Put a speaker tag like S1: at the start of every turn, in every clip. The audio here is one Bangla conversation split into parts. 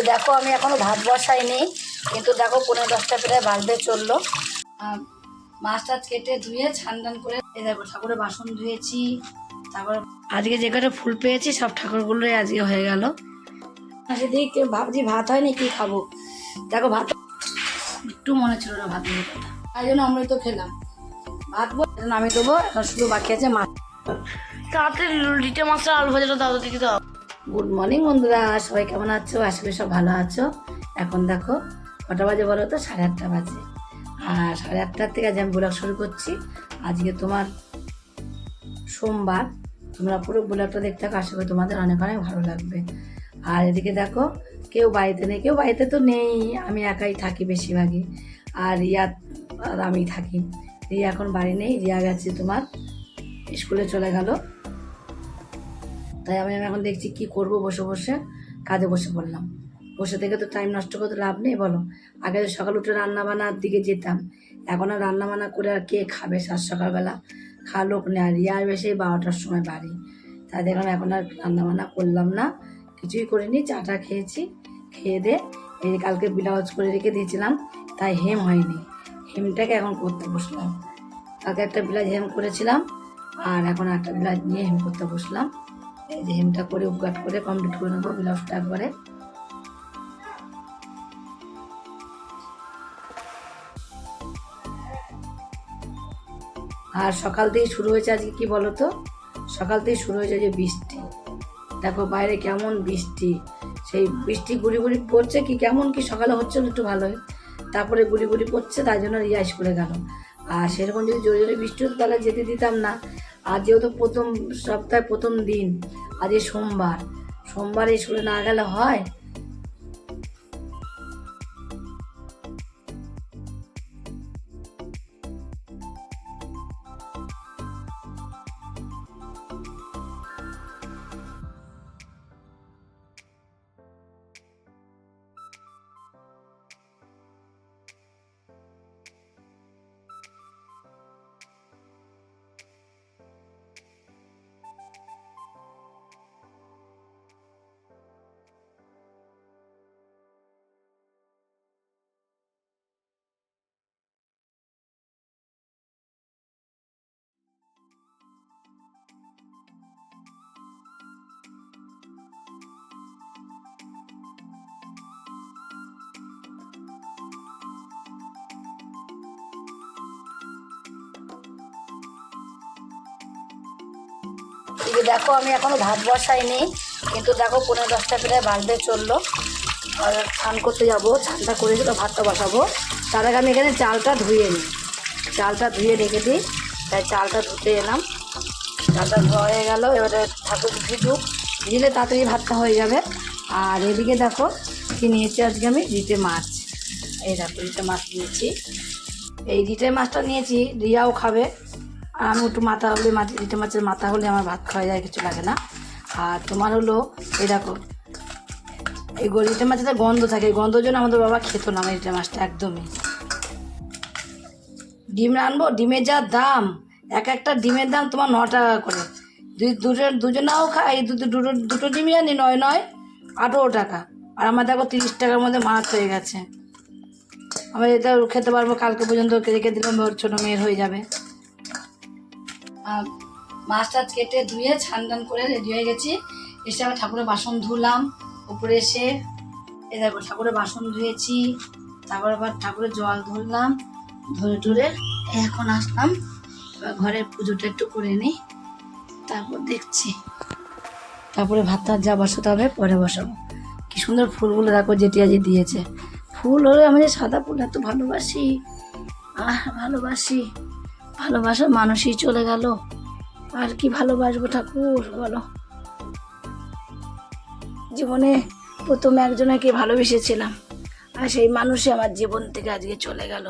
S1: দেখো আমি এখনো ভাত বসাইনি, কিন্তু দেখো 9:30 প্রায় বাজতে চললো। মাছ টাছ কেটে ধুয়ে ছান করে এই দেখো ঠাকুরের বাসন ধুয়েছি। তারপর আজকে যে কটা ফুল পেয়েছি সব ঠাকুরগুলোই আজকে হয়ে গেল। সেদিকে ভাবছি ভাত হয়নি, কি খাবো। দেখো ভাত একটু মনে ছিল না ভাত নিয়ে কথা, তাই জন্য আমরা তো খেলাম ভাত নামিয়ে দেবো। এখন শুধু বাকি আছে মাছ।
S2: তাতে লিটে মাছটা আলু ভাজাটা দাও দেখি দাও।
S1: গুড মর্নিং বন্ধুরা, সবাই কেমন আছো? আশা করি সব ভালো আছো। এখন দেখো কটা বাজে বলো তো? 8:30 বাজে। আর 8:30 থেকে আজ আমি ব্লগ শুরু করছি। আজকে তোমার সোমবার। তোমরা পুরো ব্লগটা দেখতে থাকো, আশা করি তোমাদের অনেক অনেক ভালো লাগবে। আর এদিকে দেখো কেউ বাড়িতে নেই, কেউ বাড়িতে তো নেই, আমি একাই থাকি বেশিরভাগই। আর রিয়া আর আমি থাকি। রিয়া এখন বাড়ি নেই, রিয়া গেছে তোমার স্কুলে চলে গেল। তাই আমি এখন দেখছি কি করব, বসে বসে কাজে বসে পড়লাম। বসে থেকে তো টাইম নষ্ট করতে লাভ নেই বলো। আগে সকাল উঠে রান্না বান্নার দিকে যেতাম, এখন আর রান্না বান্না করে আর কে খাবে? সকালবেলা খাওয়া লোক নেই। আর রিয়া বেশি 12টার সময় বাড়ি। তাই দেখলাম এখন আর রান্না বান্না করলাম না, কিছুই করিনি। চাটা খেয়েছি, খেয়ে দিয়ে এই কালকে ব্লাউজ করে রেখে দিয়েছিলাম, তাই হেম হয়নি। হেমটাকে এখন করতে বসলাম। কালকে একটা ব্লাউজ হেম করেছিলাম, আর এখন একটা ব্লাউজ নিয়ে হেম করতে বসলাম। এই যে হেমটা করে উপঘাট করে কমপ্লিট করে নেবো ব্লাউজটা একবারে। আর সকাল থেকেই শুরু হয়েছে আজকে, কি বলো তো, সকাল থেকেই শুরু হয়েছে যে বৃষ্টি। দেখো বাইরে কেমন বৃষ্টি, সেই বৃষ্টি গুড়ি গুড়ি পড়ছে, কি কেমন কি সকালে হচ্ছিল একটু ভালোই, তারপরে গুড়ি গুড়ি পড়ছে, তাই জন্য রিয়া স্কুলে গেল। আর সেরকম যদি জোরে জোরে বৃষ্টি হতো তাহলে যেতে দিতাম না। আর যেহেতু প্রথম সপ্তাহে প্রথম দিন, আজ সোমবার, সোমবার স্কুলে না গেলে হয়? দেখো আমি এখনো ভাত বসাইনি, কিন্তু দেখো 9:30 প্রায় বাজতে চললো। আর স্নান করতে যাবো, স্নানটা করে দিলে ভাতটা বসাবো। তার আগে আমি এখানে চালটা ধুয়ে নিই, চালটা ধুয়ে রেখে দিই। তাই চালটা ধুতে এলাম, চালটা ধোয়া হয়ে গেল। এবারে ঠাকুর ভিজুক, ভিজলে তাড়াতাড়ি ভাতটা হয়ে যাবে। আর এদিকে দেখো কি নিয়েছি আজকে আমি, রিটে মাছ। এই দেখো রিটে মাছ নিয়েছি। এই রিটে মাছটা নিয়েছি, রিয়াও খাবে। আর আমি একটু মাথা হলে রিটে মাছের মাথা হলে আমার ভাত খাওয়া যায়, কিছু লাগে না। আর তোমার হলো এই দেখো এই রিটে মাছের গন্ধ থাকে, এই গন্ধর জন্য আমাদের বাবা খেত না আমার রিটে মাছটা একদমই। ডিম রানবো, ডিমের যা দাম, একটা ডিমের দাম তোমার 9 টাকা করে। দুজনাও খাই, দুটো ডিমই আনি 9 18 টাকা। আর আমার দেখো 30 টাকার মধ্যে মাছ হয়ে গেছে। আমি এটা খেতে পারবো, কালকে পর্যন্ত রেখে দিলাম, ওর ছোটো মেয়ের হয়ে যাবে। মাছ টাছ কেটে ধুয়ে ছান করে রেডি হয়ে গেছি। এসে আবার ঠাকুরের বাসন ধুলাম। উপরে এসে এই দেখো ঠাকুরের বাসন ধুয়েছি, তারপর আবার ঠাকুরের জল ধরলাম, ধরে টরে এখন আসলাম। এবার ঘরের পুজোটা একটু করে নিই, তারপর দেখছি। তারপরে ভাত যা বসাতে হবে পরে বসাবো। কি সুন্দর ফুলগুলো দেখো যেটি আজ দিয়েছে। ফুল হলে আমি যে সাদা ফুল এত ভালোবাসি, ভালোবাসি, ভালোবাসার মানুষই চলে গেল, আর কি ভালোবাসবো ঠাকুর বলো। জীবনে প্রথম একজনকে ভালোবেসেছিলাম, আর সেই মানুষই আমার জীবন থেকে আজকে চলে গেল।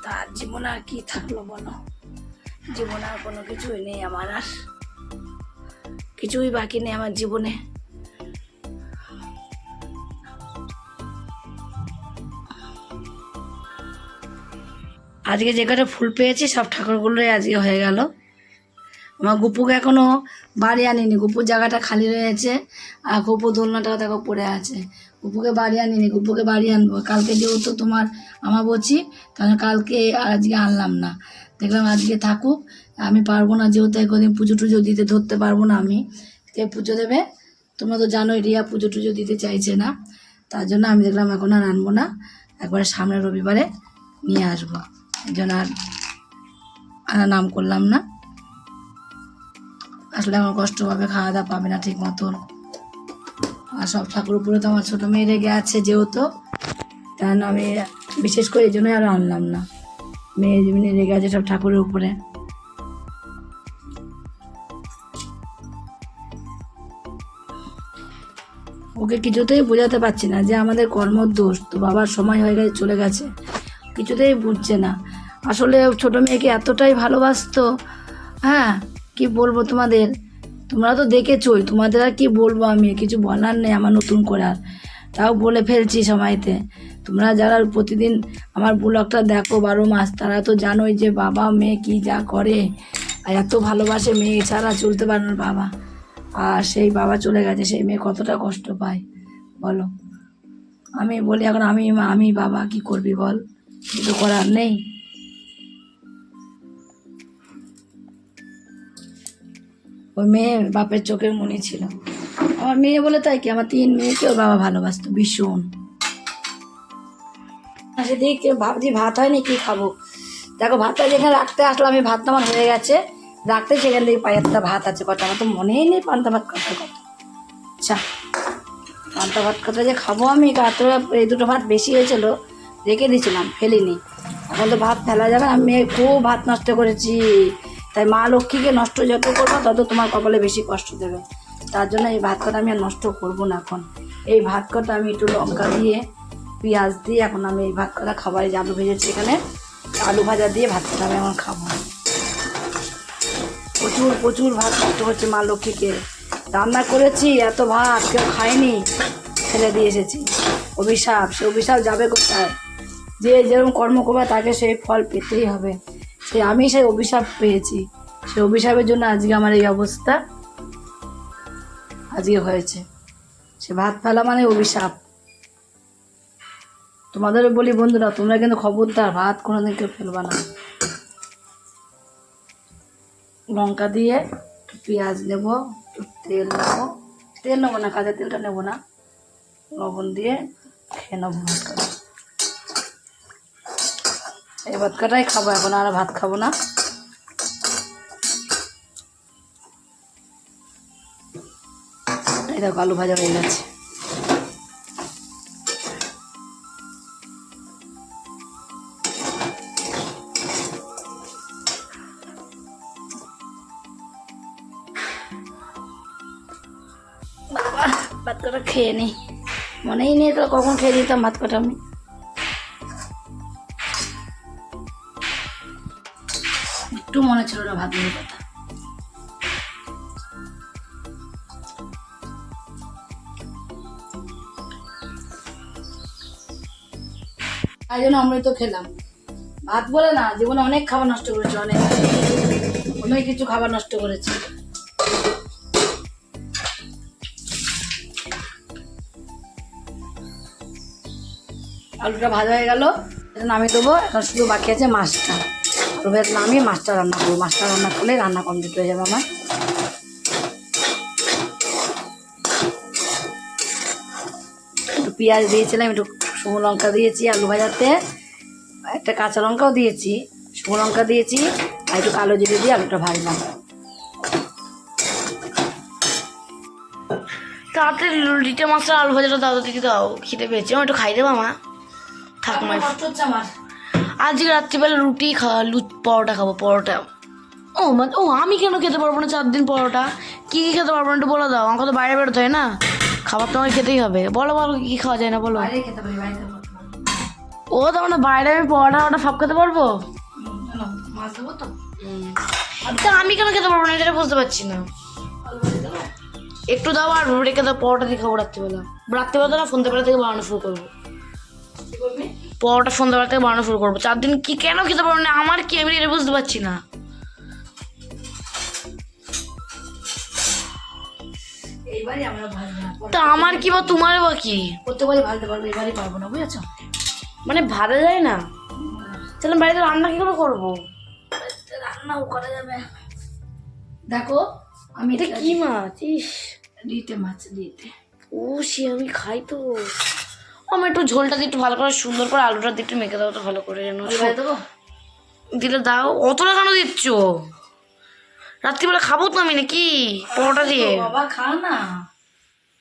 S1: তার জীবন আর কি থাকলো বলো? জীবন আর কোনো কিছুই নেই আমার, আর কিছুই বাকি নেই আমার জীবনে। আজকে যে কটা ফুল পেয়েছি সব ঠাকুরগুলোই আজকে হয়ে গেল। আমার গুপুকে এখনও বাড়ি আনিনি, গুপুর জায়গাটা খালি রয়েছে। আর গুপু দোলনাটাও দেখো পড়ে আছে। গুপুকে বাড়ি আনিনি, গুপুকে বাড়ি আনবো কালকে, যেহেতু তোমার আমাবস্যা, তাহলে কালকে আর আজকে আনলাম না। দেখলাম আজকে থাকুক, আমি পারবো না যেহেতু একদিন পুজো টুজো দিতে ধরতে পারবো না। আমি কে পুজো দেবে? তোমরা তো জানোই রিয়া পুজো টুজো দিতে চাইছে না, তার জন্য আমি দেখলাম এখন আর আনবো না, একবারে সামনের রবিবারে নিয়ে আসবো। এই জন্য আর আনার নাম করলাম না। আসলে আমার কষ্ট পাবে, খাওয়া দাওয়া পাবে না ঠিক মতন। আর সব ঠাকুর উপরে তো আমার ছোটো মেয়ে রেগে আছে যেহেতু, তাই জন্য আমি বিশেষ করে এই জন্যই আরও আনলাম না। মেয়ে যেমনি রেগে আছে সব ঠাকুরের উপরে। ওকে কিছুতেই বোঝাতে পারছি না যে আমাদের কর্মর দোষ, তো বাবার সময় হয়ে গেছে, চলে গেছে, কিছুতেই বুঝছে না। আসলে ছোটো মেয়েকে এতটাই ভালোবাসতো, হ্যাঁ কি বলবো তোমাদের, তোমরা তো দেখেছোই, তোমাদের আর কি বলবো, আমি কিছু বলার নেই আমার নতুন করে আর। তাও বলে ফেলছি সময়তে। তোমরা যারা প্রতিদিন আমার ব্লগটা দেখো 12 মাস, তারা তো জানোই যে বাবা মেয়ে কি যা করে, আর এত ভালোবাসে, মেয়ে ছাড়া চলতে পারে না বাবা। আর সেই বাবা চলে গেছে, সেই মেয়ে কতটা কষ্ট পায় বলো। আমি বলি এখন আমি বাবা কি করবি বল, কিছু করার নেই। ওই মেয়ে বাপের চোখের মনি ছিল। আমার মেয়ে বলে তাই কি, আমার 3 মেয়েকে ওর বাবা ভালোবাসতো ভীষণ। সেদিকে ভাবছি ভাত হয়নি, কি খাবো। দেখো ভাতটা যেখানে রাখতে আসলো, আমি ভাতটা আমার হয়ে গেছে, রাখতে সেখান থেকে পায়ে একটা ভাত আছে কটা, আমার তো মনেই নেই পান্তা ভাত খাওয়ার কথা। আচ্ছা পান্তা ভাত কথা যে খাবো আমি, রাত্রে এই 2টো ভাত বেশি হয়েছিল, রেখে দিয়েছিলাম, ফেলিনি। এখন তো ভাত ফেলা যাবে না, আমি খুব ভাত নষ্ট করেছি। তাই মা লক্ষ্মীকে নষ্ট যত করবো তত তোমার কপালে বেশি কষ্ট দেবে, তার জন্য এই ভাত কটা আমি আর নষ্ট করবো না। এখন এই ভাত কটা আমি একটু লঙ্কা দিয়ে পেঁয়াজ দিয়ে এখন আমি এই ভাত কটা খাবার, এই যে আলু ভেজেছি এখানে, আলু ভাজা দিয়ে ভাত কটা আমি এখন খাবো। প্রচুর প্রচুর ভাত নষ্ট হচ্ছে মা লক্ষ্মীকে। রান্না করেছি এত ভাত, কেউ খায়নি, ফেলে দিয়ে এসেছি। অভিশাপ, সে অভিশাপ যাবে কোথায়? যে যেরকম কর্ম করবে তাকে সেই ফল পেতেই হবে। আমি সেই অভিশাপ পেয়েছি, সেই অভিশাপের জন্য আজকে আমার এই অবস্থা আজকে হয়েছে। সে ভাত ফেলা মানে অভিশাপ। তোমাদের বলি বন্ধুরা, তোমরা কিন্তু খবরদার ভাত কোনোদিন কেউ ফেলবা না। লঙ্কা দিয়ে পেঁয়াজ নেবো, তেল নেবো না, কাঁচা তেলটা নেবো না, লবণ দিয়ে খেয়ে নেবো ভাত কাটা। এই ভাত কাটাই খাবো এখন, আর ভাত খাবো না। এই দেখো আলু ভাজা হয়ে গেছে। ভাত কটা খেয়ে নিই, মনেই নেই তো কখন খেয়ে দিতাম ভাত কটা আমি। একটু মনে ছিল না ভাত নিয়ে কথা। তাই জন্য অমৃত খেলাম। ভাত বলে না, জীবনে অনেক খাবার নষ্ট করেছে, অনেক কিছু খাবার নষ্ট করেছে। আলুটা ভাজা হয়ে গেল, এটা নামিয়ে দেবো। এখন শুধু বাকি আছে মাছটা, আলু ভাজা নামিয়ে মাছটা রান্না করবো। মাছটা রান্না করলে রান্না কমপ্লিট হয়ে যাবে আমার। একটু পেঁয়াজ দিয়েছিলাম, একটু শুকনো লঙ্কা দিয়েছি আলু ভাজাতে, একটা কাঁচা লঙ্কাও দিয়েছি, শুকনো লঙ্কা দিয়েছি, আর একটু কালো জিরে দিয়ে আলুটা ভাজলাম।
S2: তাতে লিটে মাছের আলু ভাজাটা দাদা দিকে দাও, খিদে পেয়েছে, একটু খাই দেবো মা। থাক মা,
S1: কষ্ট হচ্ছে আমার।
S2: আজকে রাত্রিবেলা রুটি পরোটা খাবো, পরোটা। ও আমি কেন খেতে পারবো না 4 দিন পরোটা? কি কি খেতে পারবো না একটু বলে দাও, আমাকে তো বাইরে বেরোতে হয় না, খাবার তো আমাকে খেতেই হবে। বলো কি খাওয়া যায় না বলো।
S1: বাইরে খেতে পারি, বাইরে খেতে পারি।
S2: ও তো মানে বাইরে আমি পরোটা সব খেতে পারবো?
S1: মাছ দেবো তো,
S2: তা আমি কেন খেতে পারবো না এটা বুঝতে পারছি না।
S1: আলু ভাজা দেবো।
S2: একটু দাও আর রেখে দাও, পরোটা দিয়ে খাবো রাত্রিবেলা। রাত্রিবেলা না সন্ধ্যেবেলা থেকে বানানো শুরু করবো,
S1: কি করবি?
S2: পরোটা সন্ধ্যাবেলা থেকে বানানো শুরু করবো। 4 দিন কি কেন খেতে পারবো না, আমার কি, আমি এটা বুঝতে পারছি না।
S1: এইবার প্রত্যেকবারই আমরা ভাজবো না,
S2: তা আমার কি বা তোমার বা কি?
S1: প্রত্যেকবারই ভাজতে পারবো, এবারই পারবো না, বুঝেছো?
S2: মানে ভাজা যায় না? তাহলে বাড়িতে রান্না কি করে করবো?
S1: রান্নাও করা যাবে। দেখো আমি
S2: এটা কি মাছ? ইস,
S1: দিতে মাছ দিতে
S2: ও সে আমি খাই তো। আমার একটু ঝোলটা দিয়ে একটু ভালো করে সুন্দর করে আলুটা দিয়ে একটু মেখে দাও তো ভালো করে, যেন
S1: দেবো।
S2: দিলে দাও। অতটা কেন দিচ্ছ? রাত্রিবেলা খাবো তো আমি নাকি পরোটা দিয়ে।
S1: বাবা খা না।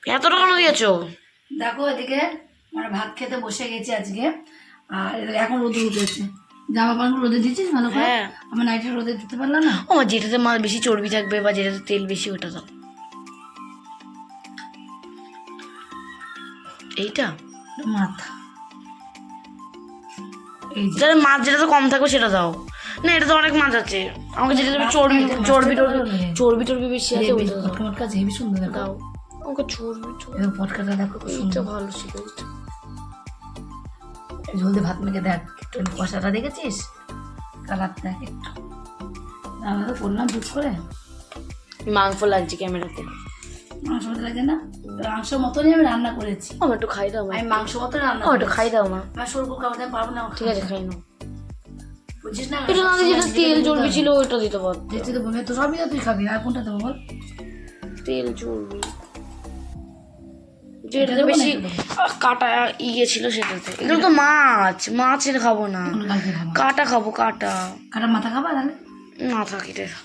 S2: এতটা কেন দিয়েছো?
S1: দেখো এদিকে আমরা ভাত খেতে বসে গেছি আজকে, আর এদিকে এখন রোদে উঠেছে। জামা প্যান্ট রোদে দিচ্ছিস ভালো করে?
S2: হ্যাঁ।
S1: আমার নাইটে রোদে দিতে পারলাম না।
S2: ও আমার যেটাতে মাছ বেশি চর্বি থাকবে বা যেটাতে তেল বেশি ওটা দাও। এইটা
S1: মাথা এই যে
S2: যাতে মাছ যেটাতে কম থাকবে সেটা দাও। না এটা তো অনেক মাছ আছে, আমাকে যেটাতে চর্বি চর্বি টর্বি চর্বি টর্বি বেশি আছে ওইটা দাও।
S1: পটকা মটকা হেবি সুন্দর দেখো।
S2: দাও আমাকে চর্বি
S1: এবার পটকাটা দেখো খুব
S2: এইটা
S1: সুন্দর।
S2: ভালো ছিল এইটা।
S1: ঝোল দিয়ে ভাত মেখে দেখ, একটু কষাটা দেখেছিস? কালার দেখ একটু। আমরা তো করলাম দুধ করে।
S2: মাংস লাগছে ক্যামেরাতে।
S1: মাংস মতো লাগে না? মাংস মতনই আমি রান্না করেছি।
S2: আমার একটু খাই দাও মা।
S1: আমি মাংস মতো রান্না
S2: আমার একটু
S1: করেছি।
S2: খাই দাও মা।
S1: আমার সরু খাওয়াতে পারবো না।
S2: ঠিক আছে খাই নাও।
S1: বুঝছিস না?
S2: এটা না যেটা তেল চর্বি ছিল ওইটা দিতে পারতো।
S1: যেতে তো বলবে তো সবই তো তুই খাবি, আর কোনটা দেবো বল?
S2: তেল চর্বি যেটাতে বেশি কাটা ইয়ে ছিল সেটাতে। এগুলো তো মাছ, মাছের খাবো না,
S1: কোনটা কালকে খাবো?
S2: কাটা খাবো কাটা।
S1: কাটা মাথা খাবা তাহলে?
S2: মাথা কেটে থাক,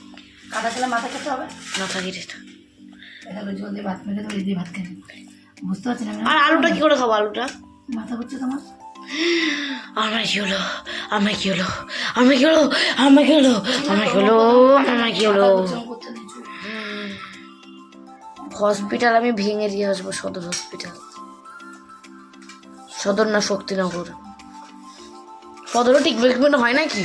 S1: কাটা খেলে মাথা খেতে হবে।
S2: মাথা কেটে থাক।
S1: এটা জল দিয়ে ভাত মেখে তো দিয়ে ভাত খেতে বুঝতে পারছি না আমি।
S2: আর আলুটা কি করে খাবো? আলুটা
S1: মাথা করছে তোমার।
S2: আমার কি হলো? আমার কি হলো? আমার কি হলো? আমার কি হলো? আমার কি হলো? আমার কি হলো?
S1: করতে নেই, চুপ।
S2: হসপিটাল আমি ভেঙে দিয়ে আসবো, সদর হসপিটাল। সদর না শক্তিনগর, সদরও টিকবে হয় নাকি?